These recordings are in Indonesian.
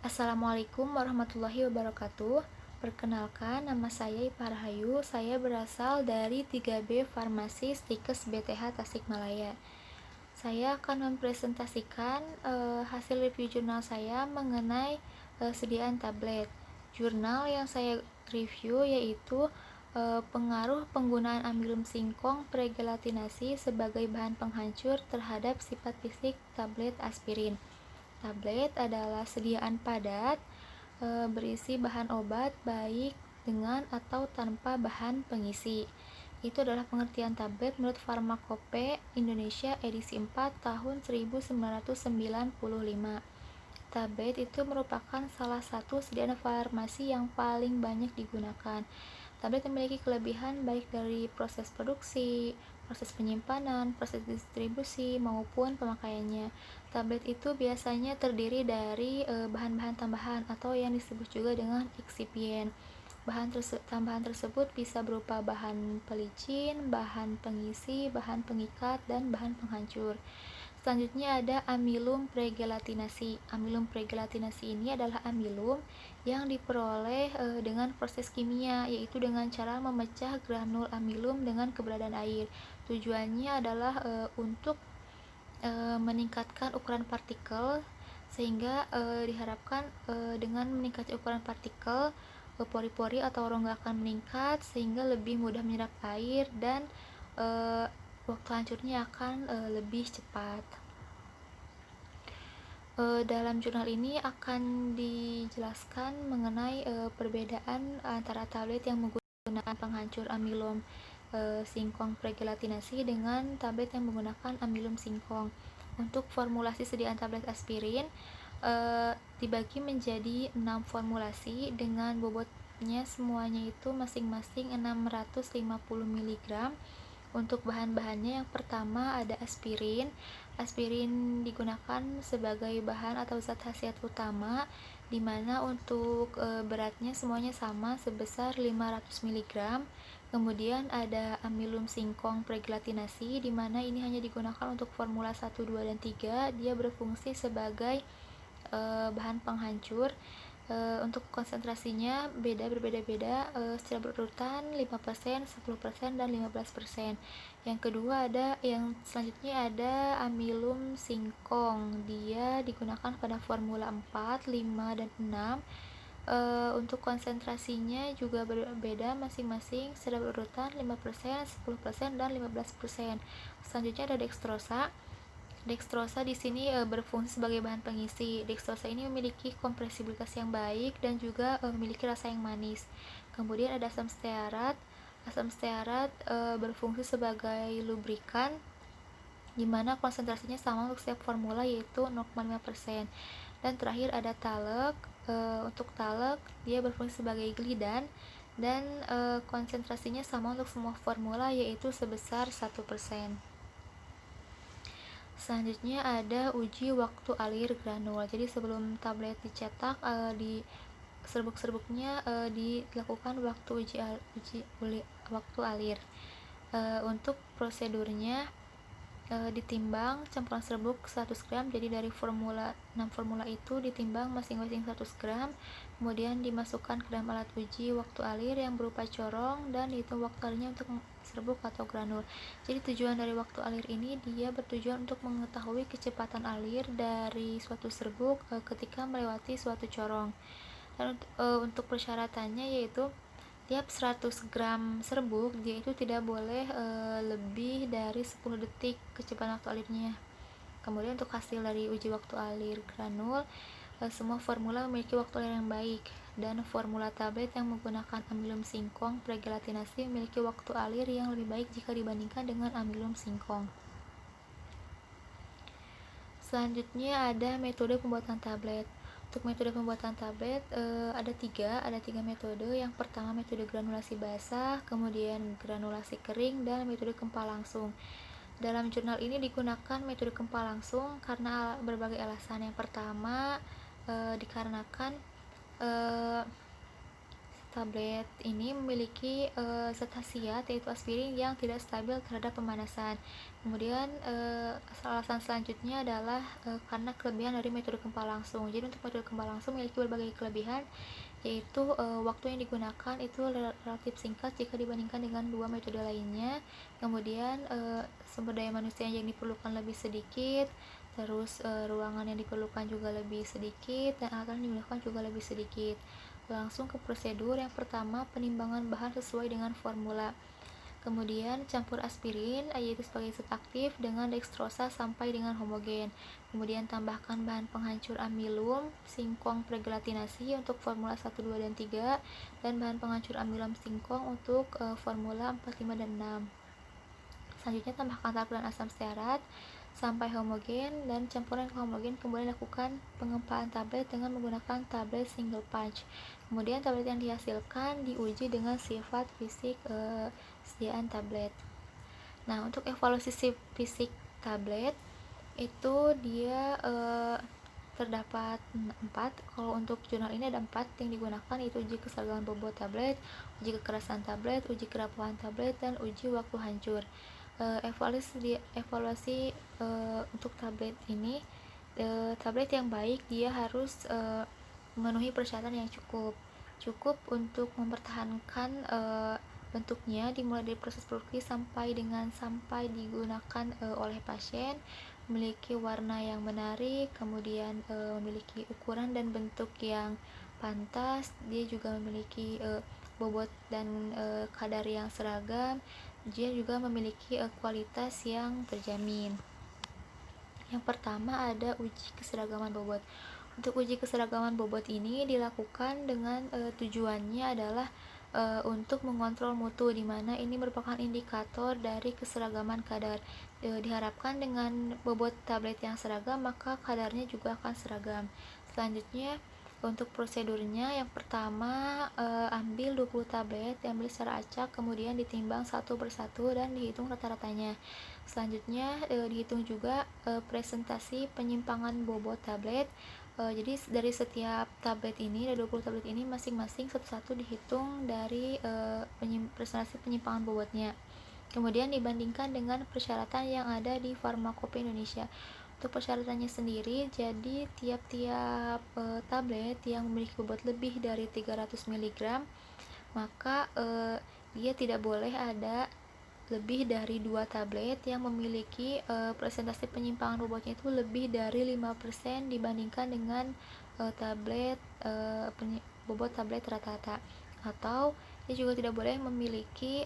Assalamualaikum warahmatullahi wabarakatuh. Perkenalkan, nama saya Ipa Rahayu. Saya berasal dari 3B Farmasi Stikes BTH Tasikmalaya. Saya akan mempresentasikan hasil review jurnal saya mengenai sediaan tablet. Jurnal yang saya review yaitu pengaruh penggunaan amilum singkong pregelatinasi sebagai bahan penghancur terhadap sifat fisik tablet aspirin. Tablet adalah sediaan padat berisi bahan obat baik dengan atau tanpa bahan pengisi. Itu adalah pengertian tablet menurut Farmakope Indonesia edisi 4 tahun 1995. Tablet itu merupakan salah satu sediaan farmasi yang paling banyak digunakan. Tablet memiliki kelebihan baik dari proses produksi, proses penyimpanan, proses distribusi, maupun pemakaiannya. Tablet itu biasanya terdiri dari bahan-bahan tambahan atau yang disebut juga dengan eksipien. Tambahan tersebut bisa berupa bahan pelicin, bahan pengisi, bahan pengikat, dan bahan penghancur. Selanjutnya ada amilum pregelatinasi. Amilum pregelatinasi ini adalah amilum yang diperoleh dengan proses kimia, yaitu dengan cara memecah granul amilum dengan keberadaan air. Tujuannya adalah untuk meningkatkan ukuran partikel, sehingga diharapkan dengan meningkatnya ukuran partikel, pori-pori atau rongga akan meningkat sehingga lebih mudah menyerap air dan waktu hancurnya akan lebih cepat. Dalam jurnal ini akan dijelaskan mengenai perbedaan antara tablet yang menggunakan penghancur amilum singkong pregelatinasi dengan tablet yang menggunakan amilum singkong. Untuk formulasi sediaan tablet aspirin dibagi menjadi 6 formulasi dengan bobotnya semuanya itu masing-masing 650 mg. Untuk bahan-bahannya, yang pertama ada aspirin. Aspirin digunakan sebagai bahan atau zat khasiat utama, di mana untuk beratnya semuanya sama sebesar 500 mg. Kemudian ada amilum singkong pregelatinasi, di mana ini hanya digunakan untuk formula 1, 2, dan 3. Dia berfungsi sebagai bahan penghancur. Untuk konsentrasinya berbeda-beda secara berurutan 5%, 10%, dan 15%. Yang kedua selanjutnya ada amilum singkong. Dia digunakan pada formula 4, 5, dan 6. Untuk konsentrasinya juga berbeda masing-masing secara berurutan 5%, 10%, dan 15%. Selanjutnya ada dextrosa. Dextrosa di sini berfungsi sebagai bahan pengisi. Dextrosa ini memiliki kompresibilitas yang baik dan juga memiliki rasa yang manis. Kemudian ada asam stearat. Asam stearat berfungsi sebagai lubrikan, di mana konsentrasinya sama untuk setiap formula, yaitu 0,5%. Dan terakhir ada talek. Untuk talek dia berfungsi sebagai glidan dan konsentrasinya sama untuk semua formula, yaitu sebesar 1%. Selanjutnya ada uji waktu alir granul. Jadi sebelum tablet dicetak, di serbuk-serbuknya dilakukan waktu alir. Untuk prosedurnya, ditimbang campuran serbuk 100 gram. Jadi dari 6 formula itu ditimbang masing-masing 100 gram, kemudian dimasukkan ke dalam alat uji waktu alir yang berupa corong dan dihitung waktu alirnya untuk serbuk atau granul. Jadi tujuan dari waktu alir ini, dia bertujuan untuk mengetahui kecepatan alir dari suatu serbuk ketika melewati suatu corong. Dan untuk persyaratannya yaitu tiap 100 gram serbuk dia itu tidak boleh lebih dari 10 detik kecepatan waktu alirnya. Kemudian untuk hasil dari uji waktu alir granul, semua formula memiliki waktu alir yang baik, dan formula tablet yang menggunakan amilum singkong pregelatinasi memiliki waktu alir yang lebih baik jika dibandingkan dengan amilum singkong. Selanjutnya ada metode pembuatan tablet. Untuk metode pembuatan tablet ada tiga metode. Yang pertama metode granulasi basah, kemudian granulasi kering, dan metode kempal langsung. Dalam jurnal ini digunakan metode kempal langsung karena berbagai alasan. Yang pertama dikarenakan tablet ini memiliki zat khasiat yaitu aspirin yang tidak stabil terhadap pemanasan. Kemudian alasan selanjutnya adalah karena kelebihan dari metode kempa langsung. Jadi untuk metode kempa langsung memiliki berbagai kelebihan, yaitu waktu yang digunakan itu relatif singkat jika dibandingkan dengan dua metode lainnya. Kemudian sumber daya manusia yang diperlukan lebih sedikit, terus ruangan yang diperlukan juga lebih sedikit, dan alat yang digunakan juga lebih sedikit. Langsung ke prosedur. Yang pertama, penimbangan bahan sesuai dengan formula. Kemudian campur aspirin yaitu sebagai zat aktif dengan dextrosa sampai dengan homogen. Kemudian tambahkan bahan penghancur amilum singkong pregelatinasi untuk formula 1, 2, dan 3, dan bahan penghancur amilum singkong untuk formula 4, 5, dan 6. Selanjutnya tambahkan tartar dan asam stearat sampai homogen, dan campuran ke homogen. Kemudian lakukan pengempaan tablet dengan menggunakan tablet single punch. Kemudian tablet yang dihasilkan diuji dengan sifat fisik sediaan tablet. Nah, untuk evaluasi fisik tablet itu dia terdapat 4. Kalau untuk jurnal ini ada 4 yang digunakan, yaitu uji keseragaman bobot tablet, uji kekerasan tablet, uji kerapuhan tablet, dan uji waktu hancur. Evaluasi untuk tablet ini, tablet yang baik dia harus memenuhi persyaratan yang cukup untuk mempertahankan bentuknya dimulai dari proses produksi sampai digunakan oleh pasien, memiliki warna yang menarik, kemudian memiliki ukuran dan bentuk yang pantas, dia juga memiliki bobot dan kadar yang seragam, dia juga memiliki kualitas yang terjamin. Yang pertama ada uji keseragaman bobot. Untuk uji keseragaman bobot ini dilakukan dengan tujuannya adalah untuk mengontrol mutu, di mana ini merupakan indikator dari keseragaman kadar. Diharapkan dengan bobot tablet yang seragam, maka kadarnya juga akan seragam. Selanjutnya untuk prosedurnya, yang pertama ambil 20 tablet, diambil secara acak, kemudian ditimbang satu persatu dan dihitung rata-ratanya. Selanjutnya dihitung juga presentasi penyimpangan bobot tablet. Jadi dari setiap tablet ini, dari 20 tablet ini, masing-masing satu-satu dihitung dari presentasi penyimpangan bobotnya. Kemudian dibandingkan dengan persyaratan yang ada di Farmakope Indonesia. Untuk persyaratannya sendiri, jadi tiap-tiap tablet yang memiliki bobot lebih dari 300 mg, maka dia tidak boleh ada lebih dari 2 tablet yang memiliki presentasi penyimpangan bobotnya itu lebih dari 5% dibandingkan dengan tablet bobot tablet rata-rata. Atau dia juga tidak boleh memiliki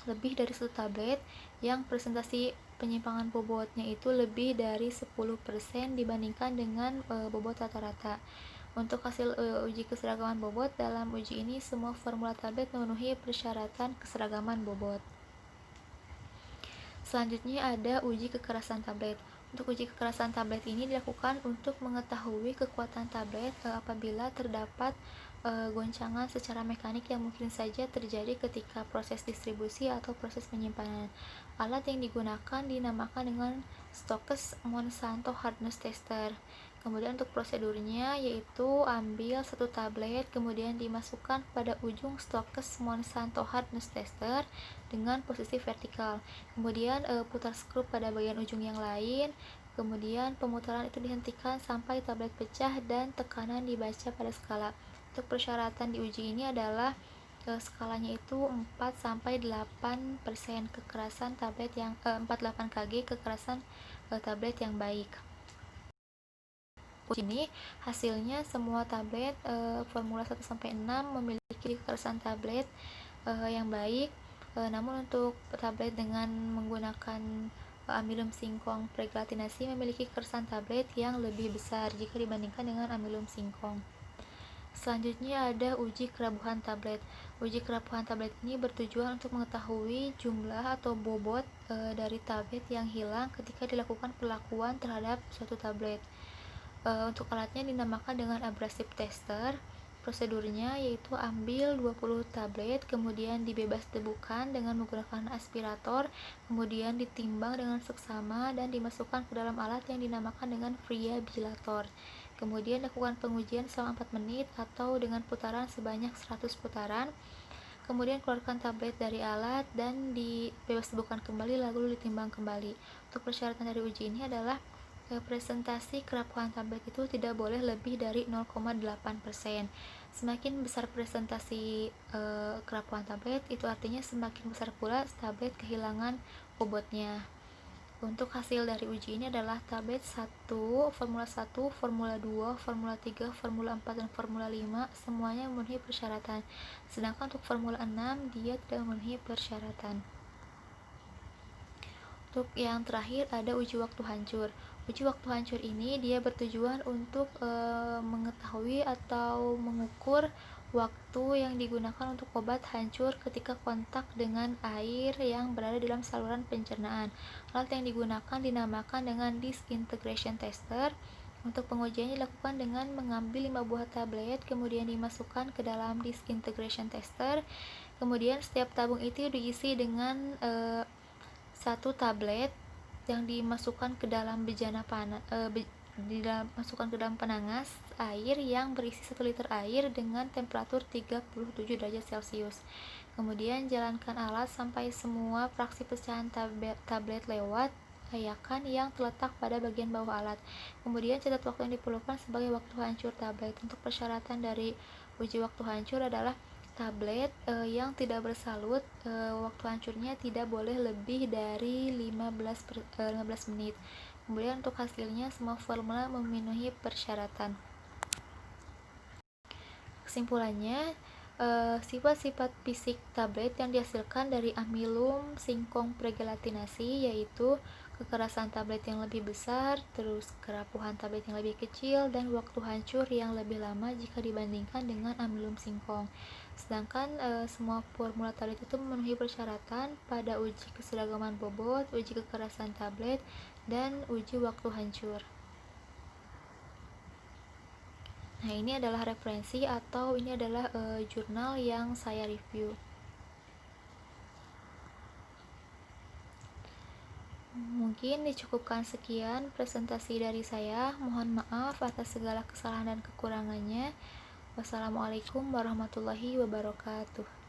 lebih dari 1 tablet yang presentasi penyimpangan bobotnya itu lebih dari 10% dibandingkan dengan bobot rata-rata. Untuk hasil uji keseragaman bobot, dalam uji ini semua formula tablet memenuhi persyaratan keseragaman bobot. Selanjutnya ada uji kekerasan tablet. Untuk uji kekerasan tablet ini dilakukan untuk mengetahui kekuatan tablet apabila terdapat goncangan secara mekanik yang mungkin saja terjadi ketika proses distribusi atau proses penyimpanan. Alat yang digunakan dinamakan dengan Stokes Monsanto Hardness Tester. Kemudian untuk prosedurnya yaitu ambil 1 tablet, kemudian dimasukkan pada ujung Stokes Monsanto Hardness Tester dengan posisi vertikal. Kemudian putar skrup pada bagian ujung yang lain. Kemudian pemutaran itu dihentikan sampai tablet pecah dan tekanan dibaca pada skala. Untuk persyaratan diuji ini adalah skalanya itu 4-8% kekerasan tablet yang 48 kg kekerasan tablet yang baik. Ini hasilnya semua tablet formula 1-6 memiliki kekerasan tablet yang baik. Namun untuk tablet dengan menggunakan amilum singkong pregelatinasi memiliki kekerasan tablet yang lebih besar jika dibandingkan dengan amilum singkong. Selanjutnya ada uji kerapuhan tablet. Uji kerapuhan tablet ini bertujuan untuk mengetahui jumlah atau bobot dari tablet yang hilang ketika dilakukan perlakuan terhadap suatu tablet. Untuk alatnya dinamakan dengan abrasive tester. Prosedurnya yaitu ambil 20 tablet, kemudian dibebas debukan dengan menggunakan aspirator, kemudian ditimbang dengan seksama dan dimasukkan ke dalam alat yang dinamakan dengan friabilator. Kemudian lakukan pengujian selama 4 menit atau dengan putaran sebanyak 100 putaran. Kemudian keluarkan tablet dari alat dan bebas temukan kembali lalu ditimbang kembali. Untuk persyaratan dari uji ini adalah presentasi kerapuhan tablet itu tidak boleh lebih dari 0,8%. Semakin besar presentasi kerapuhan tablet, itu artinya semakin besar pula tablet kehilangan bobotnya. Untuk hasil dari uji ini adalah tablet 1, Formula 1, Formula 2, Formula 3, Formula 4, dan Formula 5 semuanya memenuhi persyaratan. Sedangkan untuk Formula 6 dia tidak memenuhi persyaratan. Untuk yang terakhir ada uji waktu hancur. Uji waktu hancur ini dia bertujuan untuk mengetahui atau mengukur waktu yang digunakan untuk obat hancur ketika kontak dengan air yang berada dalam saluran pencernaan. Alat yang digunakan dinamakan dengan disintegration tester. Untuk pengujiannya dilakukan dengan mengambil 5 buah tablet, kemudian dimasukkan ke dalam disintegration tester. Kemudian setiap tabung itu diisi dengan satu tablet yang dimasukkan ke dalam masukkan ke dalam penangas air yang berisi 1 liter air dengan temperatur 37 derajat Celcius. Kemudian jalankan alat sampai semua fraksi pecahan tablet lewat layakan yang terletak pada bagian bawah alat. Kemudian catat waktu yang diperlukan sebagai waktu hancur tablet. Untuk persyaratan dari uji waktu hancur adalah tablet yang tidak bersalut, waktu hancurnya tidak boleh lebih dari 15 menit. Kemudian untuk hasilnya semua formula memenuhi persyaratan. Kesimpulannya, sifat-sifat fisik tablet yang dihasilkan dari amilum singkong pregelatinasi yaitu kekerasan tablet yang lebih besar, terus kerapuhan tablet yang lebih kecil, dan waktu hancur yang lebih lama jika dibandingkan dengan amilum singkong. Sedangkan semua formula tablet itu memenuhi persyaratan pada uji keseragaman bobot, uji kekerasan tablet, dan uji waktu hancur. Nah, ini adalah referensi atau ini adalah jurnal yang saya review. Mungkin dicukupkan sekian presentasi dari saya. Mohon maaf atas segala kesalahan dan kekurangannya. Wassalamualaikum warahmatullahi wabarakatuh.